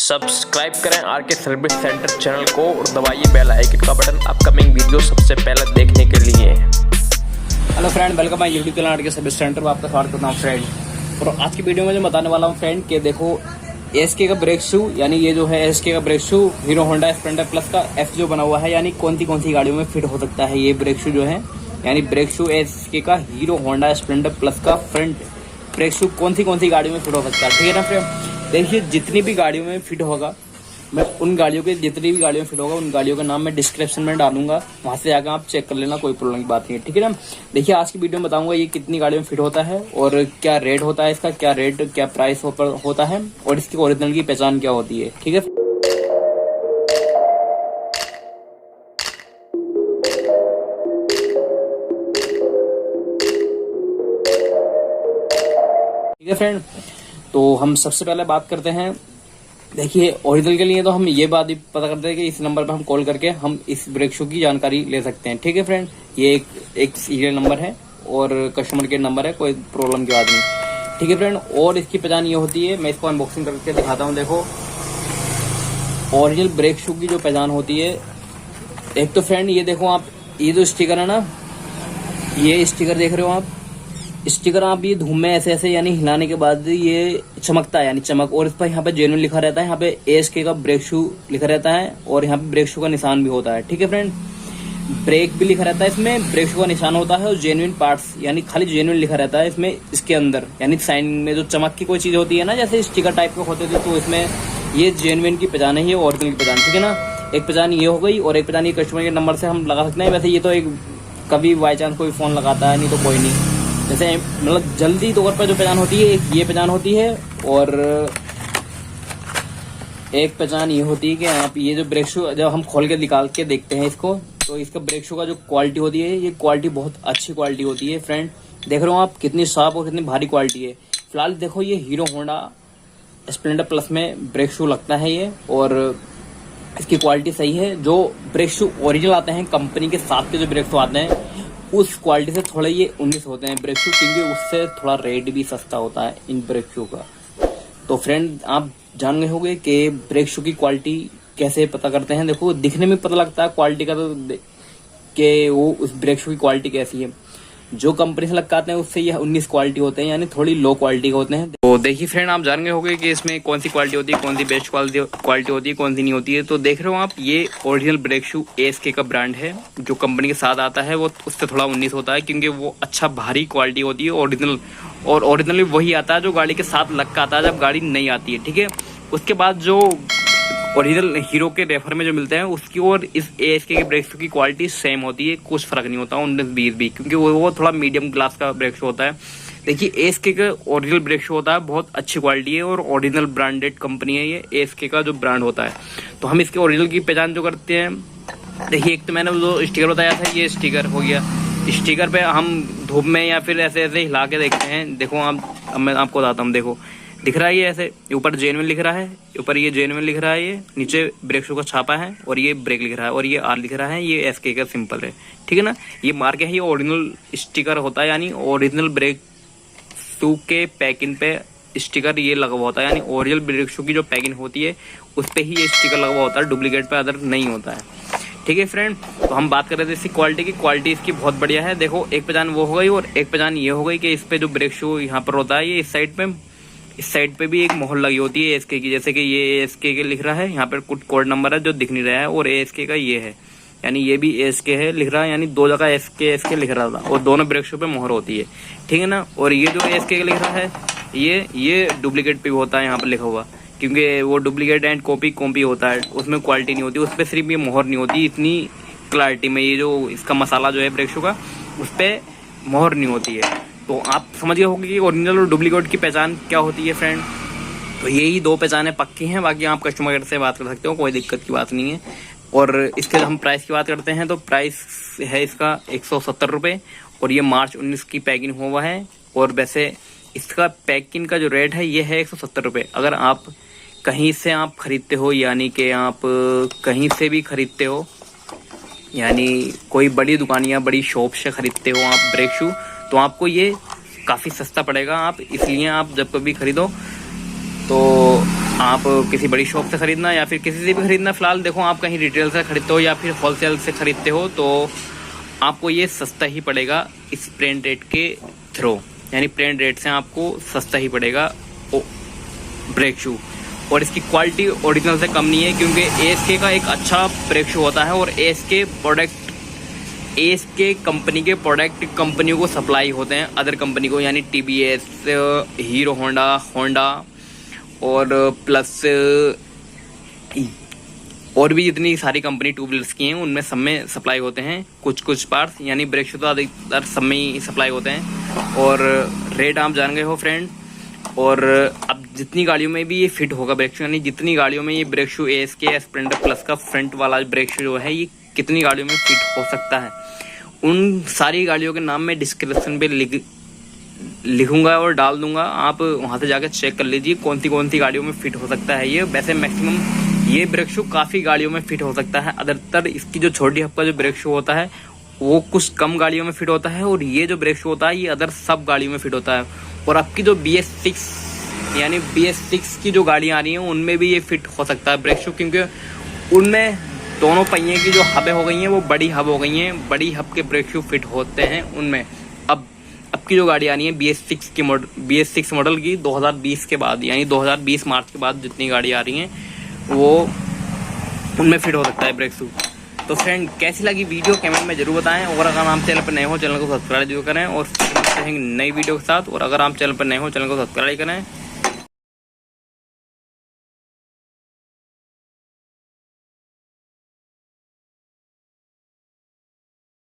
Subscribe करें are के service centre channel को और दबाइए बेल आइकन का बटन अपकमिंग वीडियो सबसे पहले देखने के लिए। Hello friend, welcome my YouTube channel are के सर्विस सेंटर में आपका स्वागत करता हूँ फ्रेंड। और आज की वीडियो में जो बताने वाला हूँ फ्रेंड कि देखो एसके का ब्रेक शू, यानी ये जो है एसके का brake shoe hero Honda Splendor plus का एफ जो बना हुआ है, यानी कौन सी गाड़ियों में फिट हो सकता है ये ब्रेक शू जो है, यानी ब्रेक शू एसके का हीरो होंडा स्प्लेंडर प्लस का फ्रंट ब्रेक शू कौन सी गाड़ियों में फिट हो सकता है। ठीक है ना फ्रेंड, देखिए जितनी भी गाड़ियों में फिट होगा मैं उन गाड़ियों के जितनी भी गाड़ियों में फिट होगा उन गाड़ियों का नाम मैं डिस्क्रिप्शन में डालूंगा, वहां से जाकर आप चेक कर लेना, कोई प्रॉब्लम की बात नहीं है। ठीक है ना, देखिए आज की वीडियो में बताऊंगा ये कितनी गाड़ियों में फिट होता है और क्या रेट होता है इसका, क्या प्राइस होता है और इसकी ओरिजिनल की पहचान क्या होती है। ठीक है, फ्रेंड, तो हम सबसे पहले बात करते हैं। देखिए ओरिजिनल के लिए तो हम ये बात भी पता करते हैं कि इस नंबर पर हम कॉल करके हम इस ब्रेक शू की जानकारी ले सकते हैं। ठीक है फ्रेंड, ये एक सीरियल नंबर है और कस्टमर केयर नंबर है, कोई प्रॉब्लम की बात नहीं। ठीक है फ्रेंड, और इसकी पहचान ये होती है, मैं इसको अनबॉक्सिंग करके दिखाता हूँ। देखो ओरिजिनल ब्रेक शू की जो पहचान होती है, एक तो फ्रेंड ये देखो आप, ये जो स्टिकर है ना, ये स्टिकर देख रहे हो आप, स्टिकर आप ये धूम में ऐसे यानी हिलाने के बाद ये चमकता है, यानी चमक, और इस पर यहाँ पे जेन्युइन लिखा रहता है, यहाँ पे एसके का ब्रेक शू लिखा रहता है और यहाँ पे ब्रेक शू का निशान भी होता है। ठीक है फ्रेंड, ब्रेक भी लिखा रहता है इसमें, ब्रेक शू का निशान होता है और जेन्युइन पार्ट्स यानी खाली जेन्युइन लिखा रहता है इसमें, इसके अंदर यानी साइन में जो चमक की कोई चीज होती है ना, जैसे स्टिकर टाइप के होते थे, तो इसमें ये जेन्युइन की पहचान है, ये ओरिजिनल की पहचान। ठीक है ना, एक पहचान ये हो गई और एक पहचान ये कस्टमर के नंबर से हम लगा सकते हैं। वैसे ये तो एक कभी बाई चांस कोई फोन लगाता है, नहीं तो कोई नहीं, जैसे मतलब जल्दी तौर पर जो पहचान होती है एक ये पहचान होती है और एक पहचान ये होती है कि आप ये जो ब्रेक शू जब हम खोल के निकाल के देखते हैं इसको, तो इसका ब्रेक शू का जो क्वालिटी होती है, ये क्वालिटी बहुत अच्छी क्वालिटी होती है फ्रेंड। देख रहे हो आप कितनी साफ और कितनी भारी क्वालिटी है। फिलहाल देखो ये हीरो होंडा स्प्लेंडर प्लस में ब्रेक शू लगता है ये, और इसकी क्वालिटी सही है। जो ब्रेक शू ओरिजिनल आते हैं कंपनी के साथ के जो ब्रेक शू आते हैं उस क्वालिटी से थोड़ा ये 19 होते हैं ब्रेक शू, क्योंकि उससे थोड़ा रेट भी सस्ता होता है इन ब्रेक शू का। तो फ्रेंड आप जान गए होंगे कि ब्रेक शू की क्वालिटी कैसे पता करते हैं। देखो दिखने में पता लगता है क्वालिटी का, तो कि वो उस ब्रेक शू की क्वालिटी कैसी है। जो कंपनी से लगाते हैं उससे ये 19 क्वालिटी होते हैं, यानी थोड़ी लो क्वालिटी के होते हैं। तो देखिए फ्रेंड आप जान गए होंगे कि इसमें कौन सी क्वालिटी होती है, कौन सी बेस्ट क्वालिटी होती है, कौन सी नहीं होती है। तो देख रहे हो आप, ये ओरिजिनल ब्रेक शू एसके का ब्रांड है, जो कंपनी के साथ आता है वो उससे थोड़ा 19 होता है, क्योंकि वो अच्छा भारी क्वालिटी होती है ओरिजिनल, और ओरिजिनली वही आता है जो गाड़ी के साथ लग का आता है जब गाड़ी नहीं आती है। ठीक है, उसके बाद जो ओरिजिनल हीरो के रेफर में जो मिलते हैं उसकी और इस एएसके के ब्रेक शू की क्वालिटी सेम होती है, कुछ फर्क नहीं होता 19-20 भी, क्योंकि वो थोड़ा मीडियम क्लास का ब्रेक शू होता है। देखिए एएसके का ओरिजिनल ब्रेक शू होता है, बहुत अच्छी क्वालिटी है और ओरिजिनल ब्रांडेड कंपनी है ये एएसके का जो ब्रांड होता है। तो हम इसके ओरिजिनल की पहचान जो करते हैं, देखिए एक तो मैंने जो स्टिकर बताया था, ये स्टिकर हो गया। स्टिकर पे हम धूप में या फिर ऐसे हिला के देखते हैं। देखो आप, अब मैं आपको बताता हूँ, देखो दिख रहा है ये ऐसे, ऊपर जेन्युइन लिख रहा है, ऊपर ये जेन्युइन लिख रहा है, ये नीचे ब्रेक शू का छापा है और ये ब्रेक लिख रहा है और ये आर लिख रहा है, ये एसके का सिंपल है। ठीक है ना, ये मार्क है, ये ओरिजिनल स्टिकर होता है, यानी ओरिजिनल ब्रेक शू के पैकिंग पे स्टिकर ये लगा हुआ होता है, यानी ओरिजिनल ब्रेक शू की जो पैकिंग होती है उस पर ही ये स्टिकर लगा हुआ होता है, डुप्लीकेट पे अदर नहीं होता है। ठीक है फ्रेंड, तो हम बात कर रहे थे इसकी क्वालिटी की। क्वालिटी इसकी बहुत बढ़िया है। देखो एक पहचान वो हो गई और एक पहचान ये हो गई कि इस पे जो ब्रेक शू यहाँ पर होता है, ये इस साइड पे भी एक मोहर लगी होती है एएसके की, जैसे कि ये एएसके के लिख रहा है, यहाँ पर कुछ कोड नंबर है जो दिख नहीं रहा है, और एएसके का ये है, यानी ये भी एएसके है लिख रहा है, यानी दो जगह एसके लिख रहा था और दोनों ब्रेक शू पे मोहर होती है। ठीक है ना, और ये जो एएसके लिख रहा है ये डुप्लीकेट पे होता है यहाँ पर लिखा हुआ, क्योंकि वो डुप्लीकेट एंड कॉपी होता है, उसमें क्वालिटी नहीं होती, उस पर सिर्फ ये मोहर नहीं होती इतनी क्लैरिटी में। ये जो इसका मसाला जो है ब्रेक शू का, उस पर मोहर नहीं होती है। तो आप समझ गए होंगे कि ओरिजिनल और डुप्लीकेट की पहचान क्या होती है फ्रेंड। तो यही दो पहचानें पक्की हैं, बाकी आप कस्टमर केयर से बात कर सकते हो, कोई दिक्कत की बात नहीं है। और इसके हम प्राइस की बात करते हैं, तो प्राइस है इसका 170 रुपये और ये मार्च 19 की पैकिंग हुआ है। और वैसे इसका पैकिंग का जो रेट है ये है 170 रुपये। अगर आप कहीं से आप खरीदते हो, यानी कि आप कहीं से भी खरीदते हो, यानी कोई बड़ी दुकान या बड़ी शॉप से खरीदते हो आप ब्रेक शू, तो आपको ये काफ़ी सस्ता पड़ेगा। आप इसलिए आप जब कभी खरीदो तो आप किसी बड़ी शॉप से खरीदना या फिर किसी से भी खरीदना, फिलहाल देखो आप कहीं रिटेल से खरीदते हो या फिर होलसेल से खरीदते हो तो आपको ये सस्ता ही पड़ेगा इस प्रिंट रेट के थ्रू, यानी प्रिंट रेट से आपको सस्ता ही पड़ेगा ब्रेक शू। और इसकी क्वालिटी ओरिजिनल से कम नहीं है, क्योंकि ASK का एक अच्छा ब्रेक शू होता है और ASK कंपनी के प्रोडक्ट कंपनियों को सप्लाई होते हैं अदर कंपनी को, यानी TBS, हीरो होंडा और प्लस और भी जितनी सारी कंपनी टू व्हीलर्स की हैं उनमें सब में सप्लाई होते हैं कुछ पार्ट्स, यानी ब्रेक शू तो अधिकतर सब में ही सप्लाई होते हैं। और रेट आप जान गए हो फ्रेंड। और अब जितनी गाड़ियों में भी ये फिट होगा ब्रेक शू, यानी जितनी गाड़ियों में ये brake shoe ASK Splendor plus का फ्रंट वाला ब्रेक शू जो है ये कितनी गाड़ियों में फिट हो सकता है, उन सारी गाड़ियों के नाम मैं डिस्क्रिप्शन पे लिखूंगा और डाल दूंगा, आप वहां से जाकर चेक कर लीजिए कौन सी गाड़ियों में फिट हो सकता है ये। वैसे मैक्सिमम ये ब्रेक शू काफ़ी गाड़ियों में फिट हो सकता है, अधिकतर इसकी जो छोटी हब का जो ब्रेक शू होता है वो कुछ कम गाड़ियों में फिट होता है, और ये जो ब्रेक शू होता है ये अदर सब गाड़ियों में फिट होता है। और आपकी जो BS6 की जो गाड़ियाँ आ रही हैं उनमें भी ये फिट हो सकता है ब्रेक शू, क्योंकि उनमें दोनों पहिए की जो हबें हो गई हैं वो बड़ी हब हो गई हैं, बड़ी हब के ब्रेक शू फिट होते हैं उनमें। अब की जो गाड़ी आ रही है BS6 मॉडल की 2020 के बाद, यानी 2020 मार्च के बाद जितनी गाड़ी आ रही हैं वो उनमें फिट हो सकता है ब्रेक शू। तो फ्रेंड कैसी लगी वीडियो कमेंट में जरूर बताएं, और अगर आप चैनल पर नए हो चैनल को सब्सक्राइब जरूर करें, और फिर नई वीडियो के साथ। और अगर आप चैनल पर नए हो चैनल को सब्सक्राइब करें।